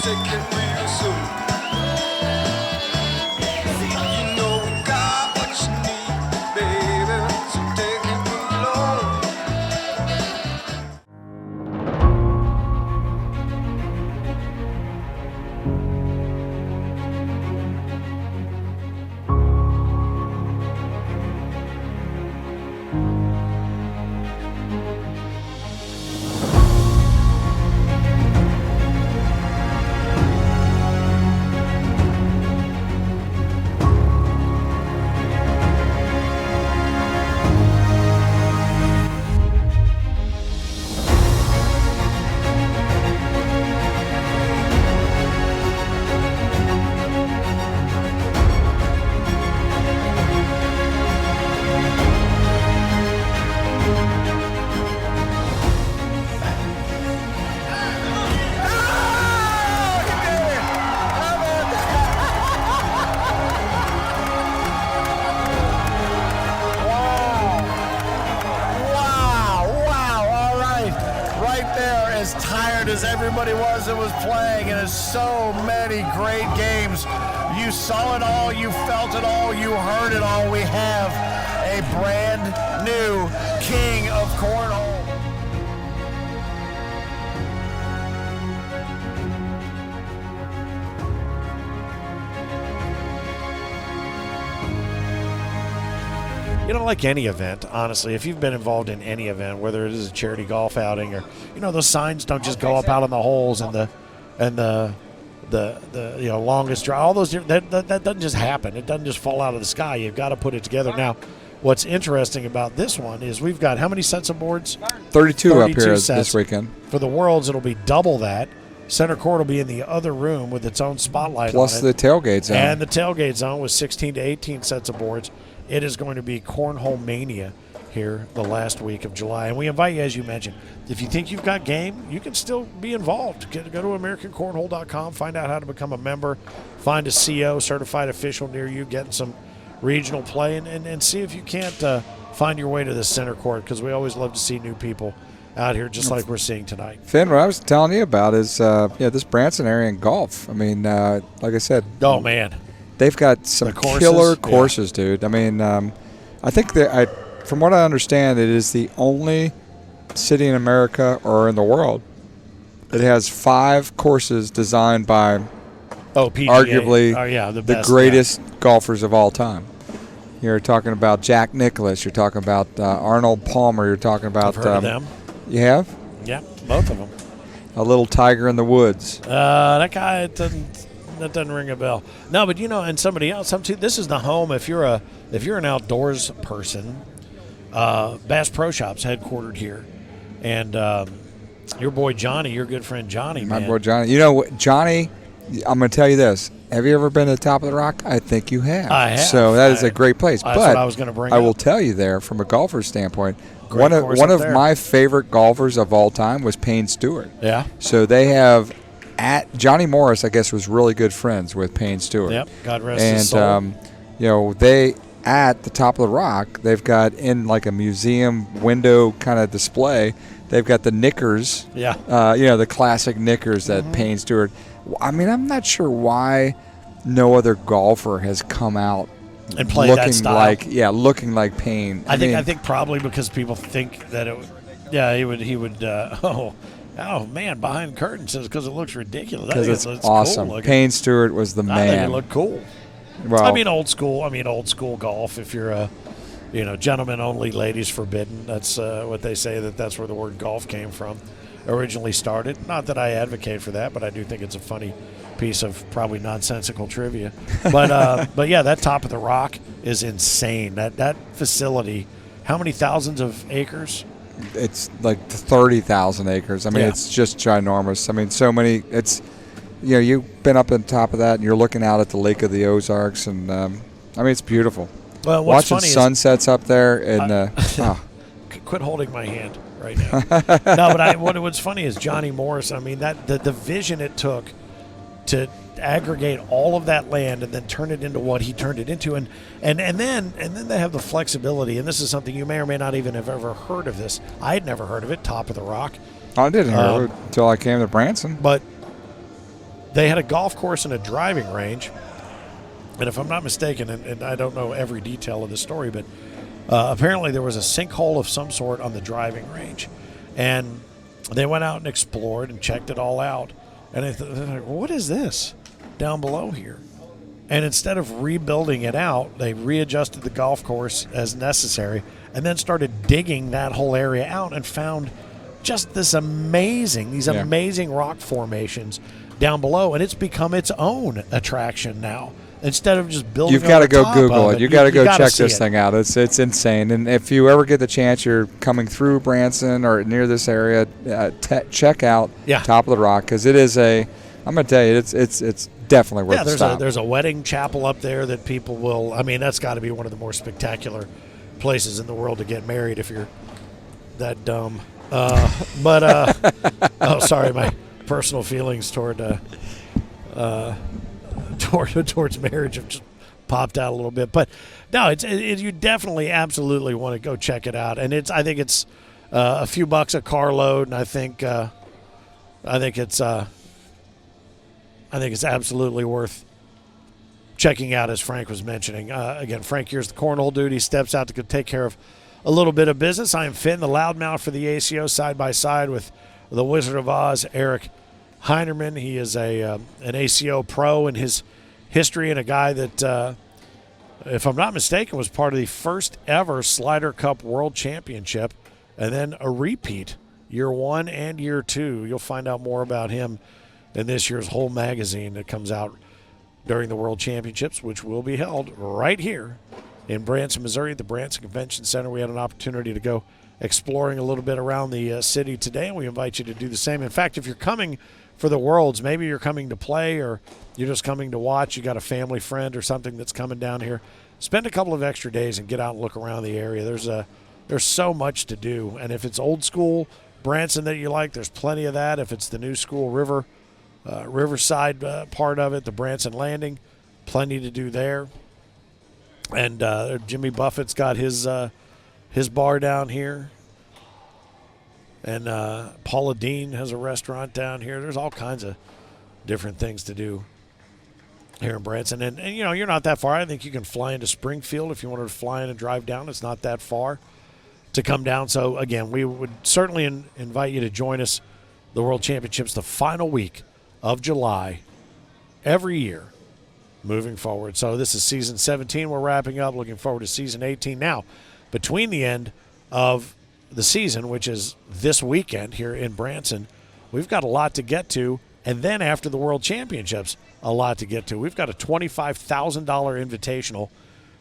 take it real soon. You know we got what you need, baby, so take it along. As everybody was that was playing, and it's so many great games. You saw it all, you felt it all, you heard it all. We have a brand new king of cornhole. You know, like any event, honestly, if you've been involved in any event, whether it is a charity golf outing or, you know, those signs don't just go up out on the holes and the you know, longest drive, all those that doesn't just happen. It doesn't just fall out of the sky. You've got to put it together. Now, what's interesting about this one is we've got how many sets of boards? 32 up here sets. this weekend. For the Worlds, it'll be double that. Center court will be in the other room with its own spotlight plus on it. the tailgate zone. And the tailgate zone with 16 to 18 sets of boards. It is going to be Cornhole Mania here the last week of July. And we invite you, as you mentioned, if you think you've got game, you can still be involved. Go to AmericanCornhole.com, find out how to become a member, find a CO, certified official near you, get some regional play, and see if you can't find your way to the center court, because we always love to see new people out here, just like we're seeing tonight. Finn, what I was telling you about is this Branson area in golf. I mean, like I said. Oh, man. They've got some killer courses, dude. I mean, I think from what I understand, it is the only city in America or in the world that has 5 courses designed by PGA. Arguably the best, greatest golfers of all time. You're talking about Jack Nicklaus. You're talking about Arnold Palmer. You're talking about I've heard of them. You have? Yeah, both of them. A little Tiger in the Woods. That guy that doesn't ring a bell. No, but you know, and somebody else. This is the home. If you're an outdoors person, Bass Pro Shop's headquartered here, and your boy Johnny, your good friend Johnny, my boy Johnny. You know what, Johnny? I'm going to tell you this. Have you ever been to the Top of the Rock? I think you have. I have. So that is a great place. That's but what I was going to bring I up. will tell you there, from a golfer's standpoint, Great one of there. my favorite golfers of all time was Payne Stewart. Yeah. So they have Johnny Morris, I guess, was really good friends with Payne Stewart. Yep. God rest his soul. And you know, they at the Top of the Rock, they've got in like a museum window kind of display. They've got the knickers. Yeah. You know, the classic knickers that Payne Stewart. I mean, I'm not sure why no other golfer has come out and played looking that style. looking like Payne. I think probably because people think that it. Yeah, he would. Oh man, behind curtains because it looks ridiculous. Because it's awesome. Cool Payne Stewart was the man. I think it looked cool. Well, I mean old school golf. If you're a, gentlemen only, ladies forbidden. That's what they say. That's where the word golf came from, originally started. Not that I advocate for that, but I do think it's a funny piece of probably nonsensical trivia. But yeah, that Top of the Rock is insane. That facility, how many thousands of acres? It's like 30,000 acres. I mean, It's just ginormous. I mean, so many. It's, you've been up on top of that, and you're looking out at the Lake of the Ozarks, and I mean, it's beautiful. Well, what's watching funny sunsets up there, and quit holding my hand right now. No, but what's funny is Johnny Morris. I mean, that the vision it took to aggregate all of that land and then turn it into what he turned it into, and then they have the flexibility. And this is something you may or may not even have ever heard of. This I had never heard of it. Top of the Rock. I didn't hear it until I came to Branson. But they had a golf course and a driving range. And if I'm not mistaken, and I don't know every detail of the story, but apparently there was a sinkhole of some sort on the driving range. And they went out and explored and checked it all out. And they're like, what is this down below here? And instead of rebuilding it out, they readjusted the golf course as necessary and then started digging that whole area out and found just these amazing rock formations down below. And it's become its own attraction now. Instead of just building, you've got to go Google it. You got to go check this it. thing out. It's insane. And if you ever get the chance, you're coming through Branson or near this area, check out Top of the Rock, because it is I'm going to tell you, it's definitely worth the stop. There's a wedding chapel up there that people will. I mean, that's got to be one of the more spectacular places in the world to get married if you're that dumb. Sorry, my personal feelings toward towards marriage have just popped out a little bit. But no, you definitely absolutely want to go check it out. And I think it's a few bucks a carload, and I think it's absolutely worth checking out, as Frank was mentioning. Again, Frank here's the cornhole dude. He steps out to go take care of a little bit of business. I am Finn, the loudmouth for the ACO, side by side with the Wizard of Oz, Eric Heinerman. He is an ACO pro in his history, and a guy that, if I'm not mistaken, was part of the first ever Slider Cup World Championship, and then a repeat, year 1 and year 2. You'll find out more about him in this year's whole magazine that comes out during the World Championships, which will be held right here in Branson, Missouri, at the Branson Convention Center. We had an opportunity to go exploring a little bit around the city today, and we invite you to do the same. In fact, if you're coming for the Worlds, maybe you're coming to play or you're just coming to watch, you got a family friend or something that's coming down here, spend a couple of extra days and get out and look around the area. There's so much to do. And if it's old school Branson that you like, there's plenty of that. If it's the new school Riverside part of it, the Branson Landing, plenty to do there. And Jimmy Buffett's got his bar down here. And Paula Dean has a restaurant down here. There's all kinds of different things to do here in Branson. And you're not that far. I think you can fly into Springfield if you wanted to fly in and drive down. It's not that far to come down. So, again, we would certainly invite you to join us, the World Championships, the final week of July every year moving forward. So this is season 17 we're wrapping up. Looking forward to season 18. Now, between the end of the season, which is this weekend here in Branson, we've got a lot to get to. And then after the World Championships, a lot to get to. We've got a $25,000 invitational,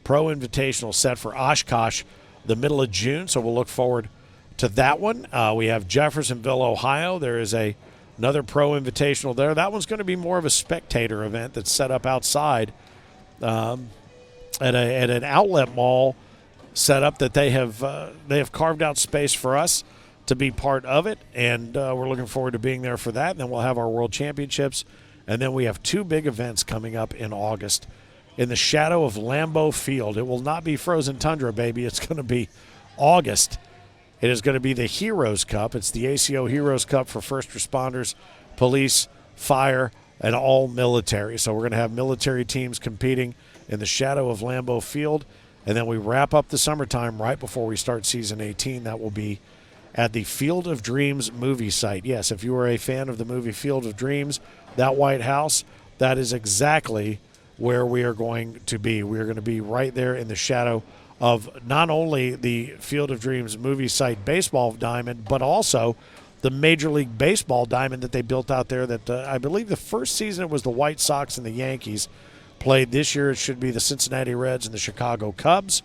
pro invitational set for Oshkosh the middle of June. So we'll look forward to that one. We have Jeffersonville, Ohio. There is another pro invitational there. That one's going to be more of a spectator event that's set up outside at an outlet mall setup that they have carved out space for us to be part of it, and we're looking forward to being there for that. And then we'll have our World Championships, and then we have two big events coming up in August in the shadow of Lambeau Field. It will not be frozen tundra, baby. It's going to be August. It is going to be the Heroes Cup. It's the ACO Heroes Cup for first responders, police, fire, and all military. So we're going to have military teams competing in the shadow of Lambeau Field. And then we wrap up the summertime right before we start season 18. That will be at the Field of Dreams movie site. Yes, if you are a fan of the movie Field of Dreams, that White House, that is exactly where we are going to be. We are going to be right there in the shadow of not only the Field of Dreams movie site baseball diamond, but also the Major League Baseball diamond that they built out there that I believe the first season it was the White Sox and the Yankees played. This year it should be the Cincinnati Reds and the Chicago Cubs.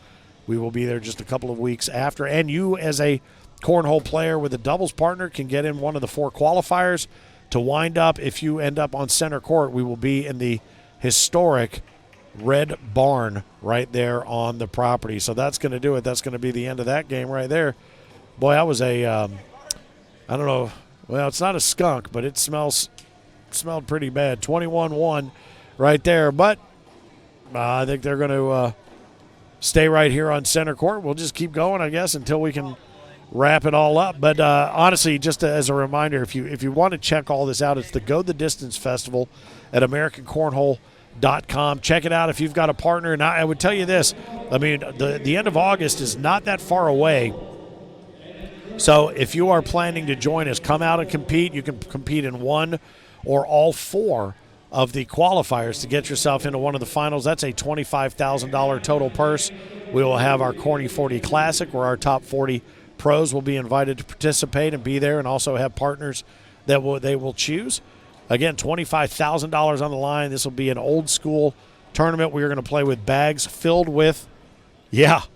We will be there just a couple of weeks after. And you, as a cornhole player with a doubles partner, can get in one of the 4 qualifiers to wind up. If you end up on center court, we will be in the historic Red Barn right there on the property. So that's going to do it. That's going to be the end of that game right there. Boy, that was I don't know. Well, it's not a skunk, but it smelled pretty bad. 21-1 right there. But I think they're going to stay right here on center court. We'll just keep going, I guess, until we can wrap it all up. But honestly, just as a reminder, if you want to check all this out, it's the Go the Distance Festival at AmericanCornhole.com. Check it out if you've got a partner. And I would tell you this, I mean, the end of August is not that far away. So if you are planning to join us, come out and compete. You can compete in one or all four of the qualifiers to get yourself into one of the finals. That's a $25,000 total purse. We will have our Corny 40 Classic, where our top 40 pros will be invited to participate and be there, and also have partners that they will choose. Again, $25,000 on the line. This will be an old school tournament. We are going to play with bags filled with,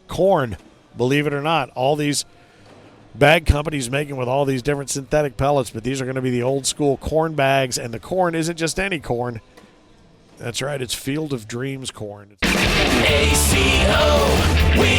corn. Believe it or not, all these bag companies making with all these different synthetic pellets, but these are going to be the old school corn bags, and the corn isn't just any corn. That's right, it's Field of Dreams corn. ACO, we